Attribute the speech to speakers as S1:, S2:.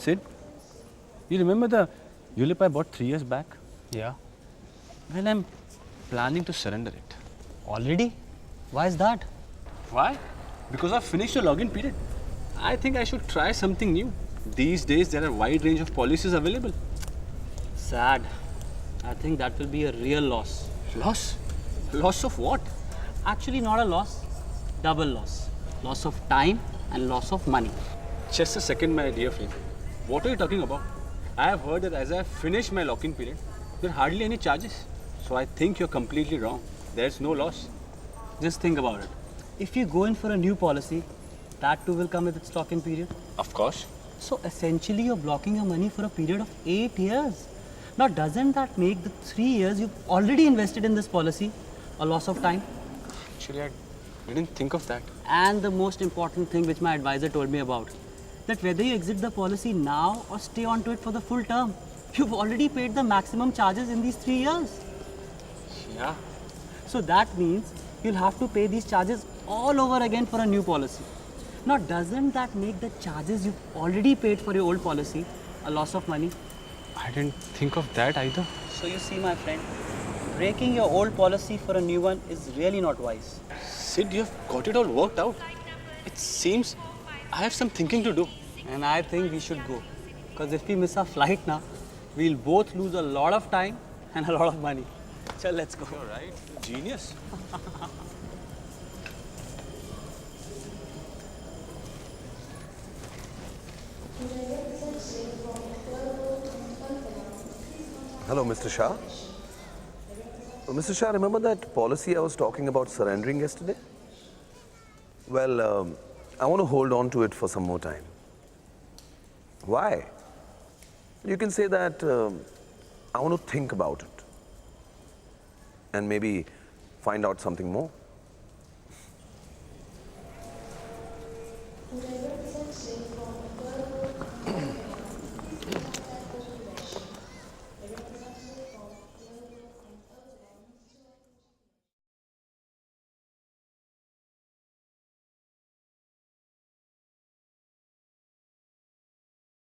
S1: Sid, you remember the ULIP I bought 3 years back?
S2: Yeah.
S1: Well, I'm planning to surrender it.
S2: Already? Why is that?
S1: Why? Because I've finished the login period. I think I should try something new. These days, there are a wide range of policies available.
S2: Sad. I think that will be a real loss.
S1: Loss? Loss of what?
S2: Actually, not a loss, double loss. Loss of time and loss of money.
S1: Just a second, my dear friend. What are you talking about? I have heard that as I finish my lock-in period, there are hardly any charges. So I think you're completely wrong. There's no loss.
S2: Just think about it. If you go in for a new policy, that too will come with its lock-in period.
S1: Of course.
S2: So essentially, you're blocking your money for a period of 8 years. Now, doesn't that make the 3 years you've already invested in this policy a loss of time?
S1: Actually, I didn't think of that.
S2: And the most important thing which my advisor told me about, that whether you exit the policy now or stay onto it for the full term, you've already paid the maximum charges in these 3 years.
S1: Yeah.
S2: So that means you'll have to pay these charges all over again for a new policy. Now, doesn't that make the charges you've already paid for your old policy a loss of money?
S1: I didn't think of that either.
S2: So you see, my friend, breaking your old policy for a new one is really not wise.
S1: Sid, you've got it all worked out. It seems I have some thinking to do.
S2: And I think we should go. Because if we miss our flight now, we'll both lose a lot of time and a lot of money. So let's go.
S1: You're right. Genius.
S3: Hello, Mr. Shah. Mr. Shah, remember that policy I was talking about surrendering yesterday? Well, I want to hold on to it for some more time. Why? You can say that I want to think about it and maybe find out something more.